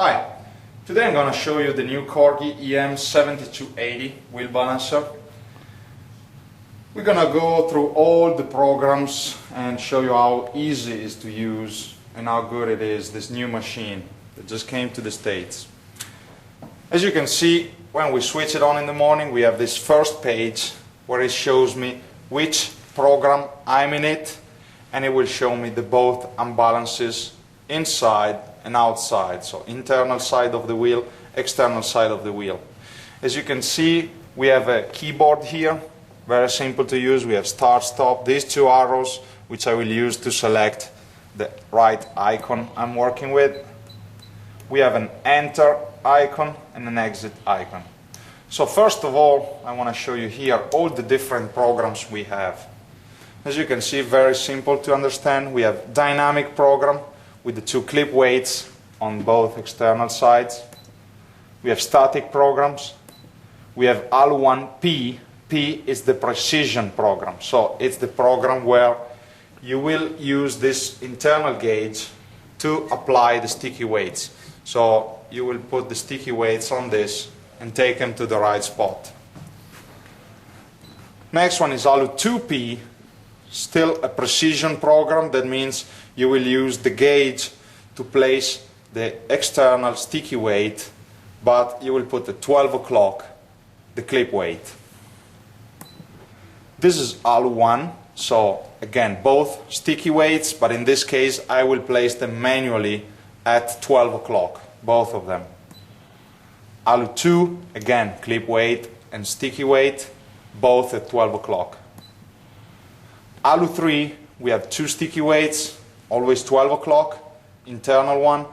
Hi, today I'm going to show you the new Corghi EM-7280 wheel balancer. We're going to go through all the programs and show you how easy it is to use and how good it is, this new machine that just came to the States. As you can see, when we switch it on in the morning, we have this first page where it shows me which program I'm in it, and it will show me the both unbalances inside and outside, so internal side of the wheel, external side of the wheel. As you can see, we have a keyboard here, very simple to use. We have start, stop, these two arrows which I will use to select the right icon I'm working with. We have an enter icon and an exit icon. So first of all, I want to show you here all the different programs we have. As you can see, very simple to understand. We have dynamic program with the two clip weights on both external sides. We have static programs. We have ALU1P. P is the precision program. So it's the program where you will use this internal gauge to apply the sticky weights. So you will put the sticky weights on this and take them to the right spot. Next one is ALU2P. Still a precision program. That means you will use the gauge to place the external sticky weight, but you will put at 12 o'clock the clip weight. This is ALU1, so again both sticky weights, but in this case I will place them manually at 12 o'clock, both of them. ALU2, again clip weight and sticky weight, both at 12 o'clock. ALU3, we have two sticky weights, always 12 o'clock, internal one,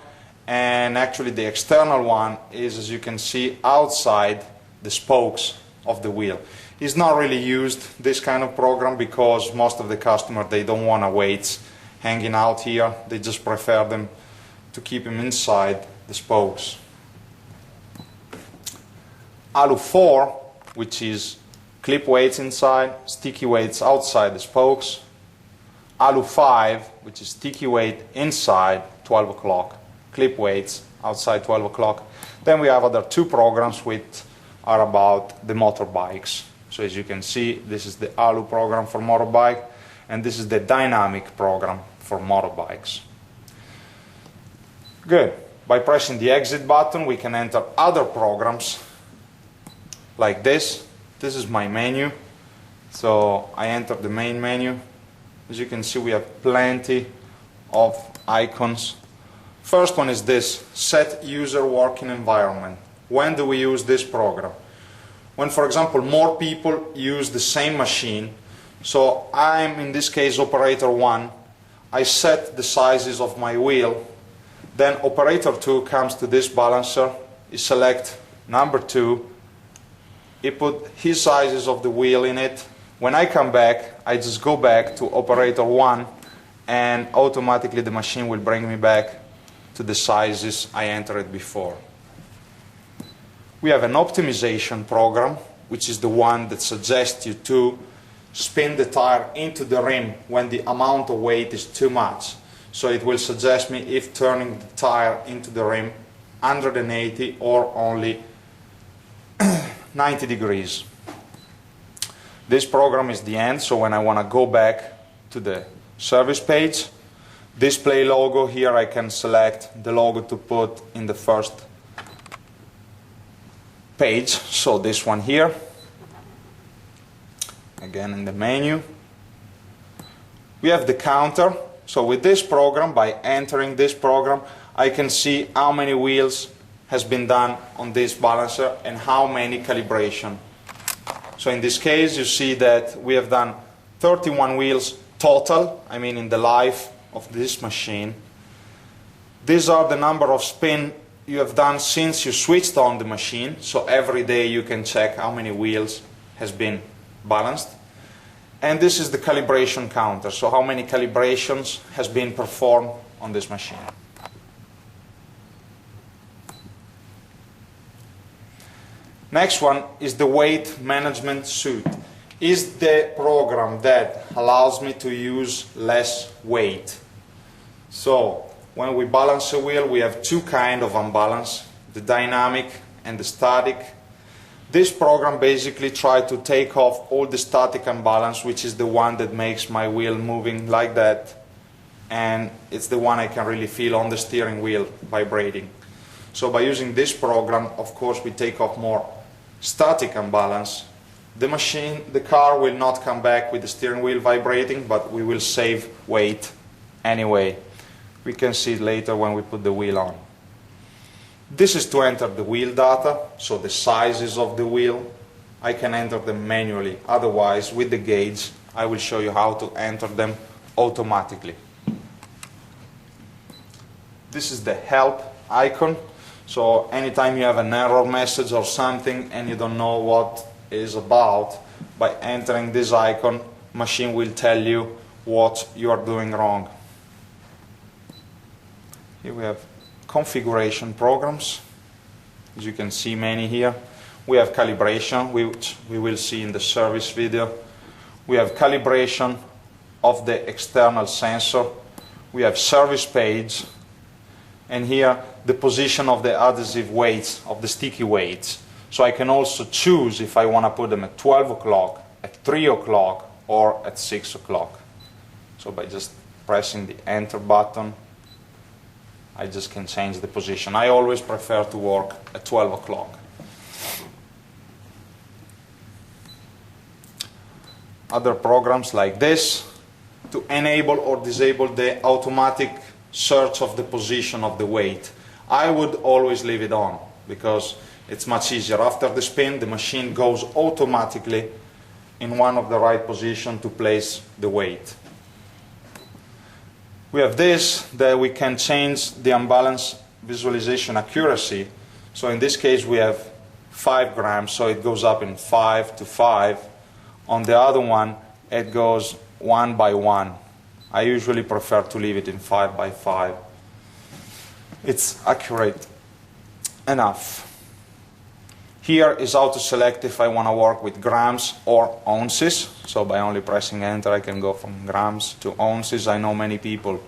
and actually the external one is, as you can see, outside the spokes of the wheel. It's not really used, this kind of program, because most of the customers, they don't want weights hanging out here. They just prefer them to keep them inside the spokes. ALU4, which is clip weights inside, sticky weights outside the spokes. ALU5, which is sticky weight inside 12 o'clock, clip weights outside 12 o'clock. Then we have other two programs which are about the motorbikes. So as you can see, this is the ALU program for motorbike, and this is the dynamic program for motorbikes. Good. By pressing the exit button, we can enter other programs like this. This is my menu, so I enter the main menu. As you can see, we have plenty of icons. First one is this, set user working environment. When do we use this program? When, for example, more people use the same machine. So I'm, in this case, operator 1. I set the sizes of my wheel. Then operator 2 comes to this balancer. He select number 2. He put his sizes of the wheel in it. When I come back, I just go back to operator 1, and automatically the machine will bring me back to the sizes I entered before. We have an optimization program, which is the one that suggests you to spin the tire into the rim when the amount of weight is too much. So it will suggest me if turning the tire into the rim 180 or only 90 degrees. This program is the end, so when I want to go back to the service page, display logo, here I can select the logo to put in the first page, so this one here. Again in the menu. We have the counter, so with this program, by entering this program, I can see how many wheels has been done on this balancer and how many calibration. So in this case you see that we have done 31 wheels total, I mean in the life of this machine. These are the number of spin you have done since you switched on the machine, so every day you can check how many wheels has been balanced. And this is the calibration counter, so how many calibrations has been performed on this machine. Next one is the weight management suite. Is the program that allows me to use less weight. So when we balance a wheel, we have two kinds of unbalance, the dynamic and the static. This program basically tries to take off all the static unbalance, which is the one that makes my wheel moving like that, and it's the one I can really feel on the steering wheel vibrating. So by using this program, of course, we take off more static unbalance. The car will not come back with the steering wheel vibrating, but we will save weight anyway. We can see it later when we put the wheel on. This is to enter the wheel data, so the sizes of the wheel. I can enter them manually, otherwise with the gauge I will show you how to enter them automatically. This is the help icon, so anytime you have an error message or something and you don't know what is about, by entering this icon, machine will tell you what you are doing wrong. Here we have configuration programs. As you can see, many here. We have calibration, which we will see in the service video. We have calibration of the external sensor. We have service page. And here, the position of the adhesive weights, of the sticky weights. So I can also choose if I want to put them at 12 o'clock, at 3 o'clock, or at 6 o'clock. So by just pressing the enter button, I just can change the position. I always prefer to work at 12 o'clock. Other programs like this, to enable or disable the automatic search of the position of the weight. I would always leave it on, because it's much easier. After the spin, the machine goes automatically in one of the right position to place the weight. We have this, that we can change the unbalanced visualization accuracy. So in this case we have 5 grams, so it goes up in 5 to 5. On the other one it goes 1 by 1. I usually prefer to leave it in 5 by 5. It's accurate enough. Here is how to select if I want to work with grams or ounces. So by only pressing enter I can go from grams to ounces. I know many people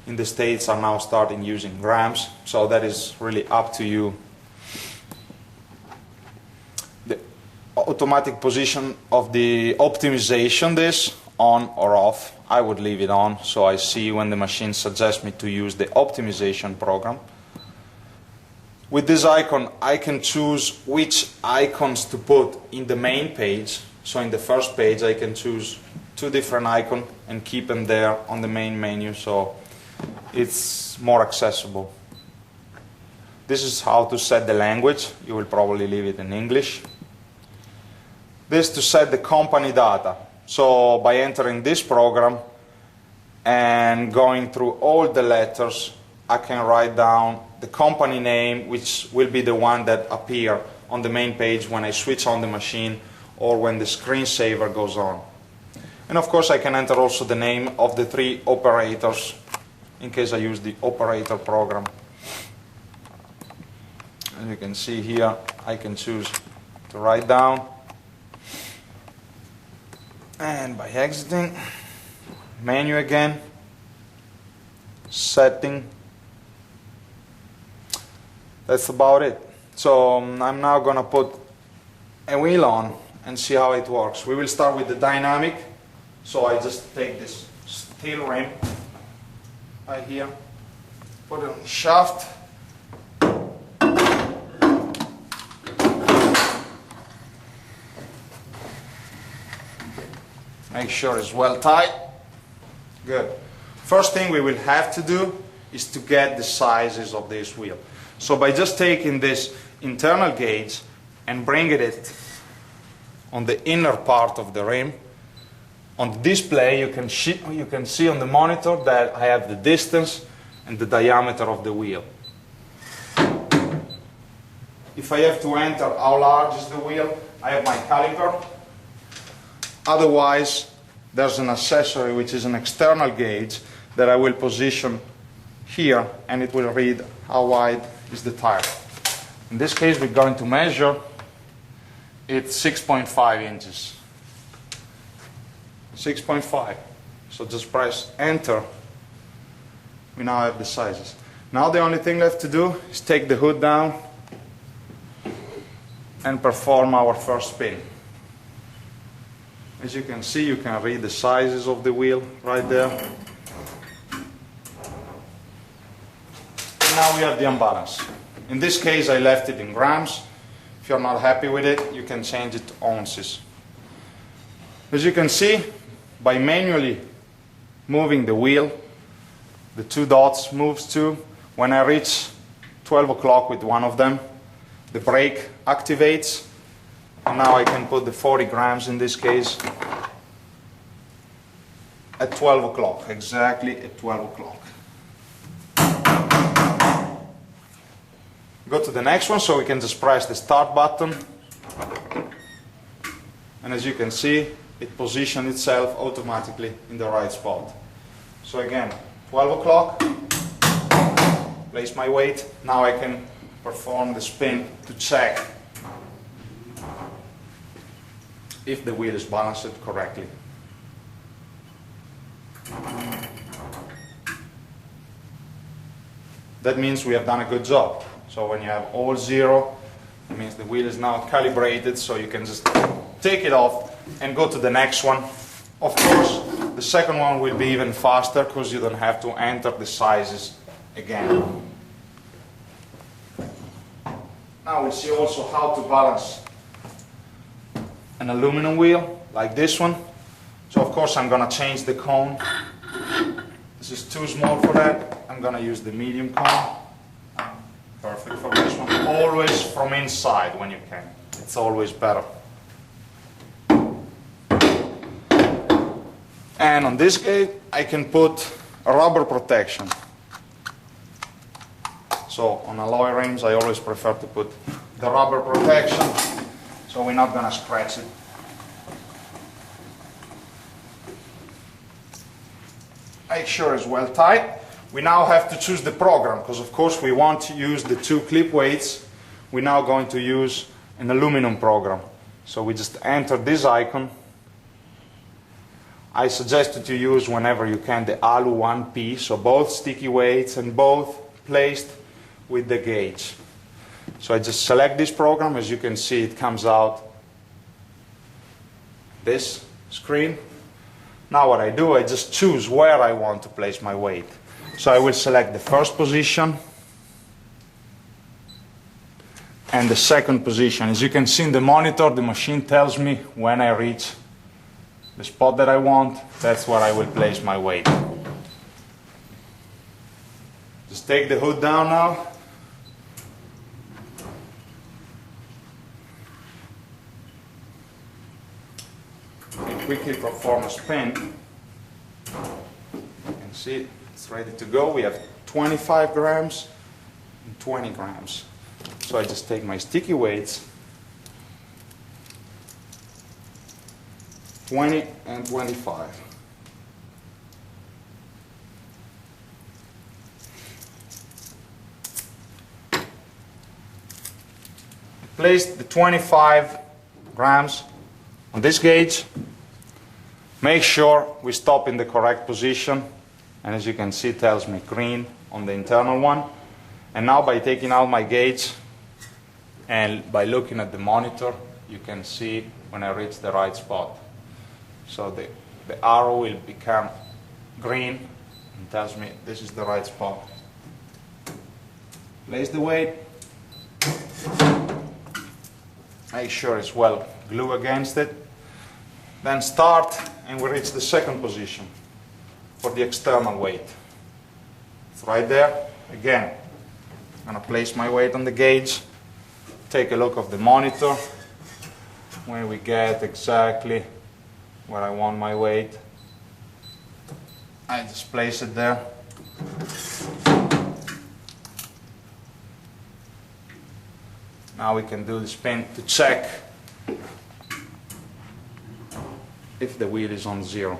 in the States are now starting using grams, so that is really up to you. The automatic position of the optimization, this on or off, I would leave it on, so I see when the machine suggests me to use the optimization program. With this icon I can choose which icons to put in the main page. So in the first page I can choose 2 different icons and keep them there on the main menu, so it's more accessible. This is how to set the language. You will probably leave it in English. This to set the company data. So by entering this program and going through all the letters, I can write down the company name, which will be the one that appear on the main page when I switch on the machine or when the screensaver goes on. And of course I can enter also the name of the 3 operators in case I use the operator program. As you can see here, I can choose to write down. And by exiting, menu again, setting. That's about it. So I'm now going to put a wheel on and see how it works. We will start with the dynamic. So I just take this steel rim right here, put it on the shaft. Make sure it's well tight. Good. First thing we will have to do is to get the sizes of this wheel. So by just taking this internal gauge and bringing it on the inner part of the rim, on the display you can see on the monitor that I have the distance and the diameter of the wheel. If I have to enter how large is the wheel, I have my caliper. Otherwise, there's an accessory which is an external gauge that I will position here, and it will read how wide is the tire. In this case we're going to measure it's 6.5 inches. 6.5. So just press enter We now have the sizes. Now the only thing left to do is take the hood down and perform our first spin. As you can see, you can read the sizes of the wheel right there. And now we have the unbalance. In this case, I left it in grams. If you're not happy with it, you can change it to ounces. As you can see, by manually moving the wheel, the two dots moves to. When I reach 12 o'clock with one of them, the brake activates. And now I can put the 40 grams in this case at 12 o'clock, exactly at 12 o'clock. Go to the next one, so we can just press the start button. And as you can see, it positions itself automatically in the right spot. So again, 12 o'clock, place my weight. Now I can perform the spin to check if the wheel is balanced correctly. That means we have done a good job. So when you have all zero, it means the wheel is now calibrated, so you can just take it off and go to the next one. Of course, the second one will be even faster because you don't have to enter the sizes again. Now we'll see also how to balance an aluminum wheel like this one. So of course I'm going to change the cone. This is too small for that. I'm going to use the medium cone. Perfect for this one. Always from inside when you can. It's always better. And on this gate I can put a rubber protection. So on alloy rims I always prefer to put the rubber protection, so we're not going to scratch it. Make sure it's well tight. We now have to choose the program, because of course we want to use the two clip weights. We're now going to use an aluminum program. So we just enter this icon. I suggest you to use whenever you can the Alu 1P, so both sticky weights and both placed with the gauge. So I just select this program. As you can see, it comes out this screen. Now what I do, I just choose where I want to place my weight. So I will select the first position and the second position. As you can see in the monitor, the machine tells me when I reach the spot that I want, that's where I will place my weight. Just take the hood down now. And quickly perform a spin. You can see it's ready to go. We have 25 grams and 20 grams. So I just take my sticky weights, 20 and 25. Place the 25 grams on this gauge. Make sure we stop in the correct position. And as you can see, it tells me green on the internal one. And now by taking out my gauge and by looking at the monitor, you can see when I reach the right spot. So the arrow will become green and tells me this is the right spot. Place the weight. Make sure it's well glued against it. Then start, and we reach the second position for the external weight. It's right there. Again, I'm going to place my weight on the gauge. Take a look of the monitor when we get exactly where I want my weight. I just place it there. Now we can do the spin to check if the wheel is on zero.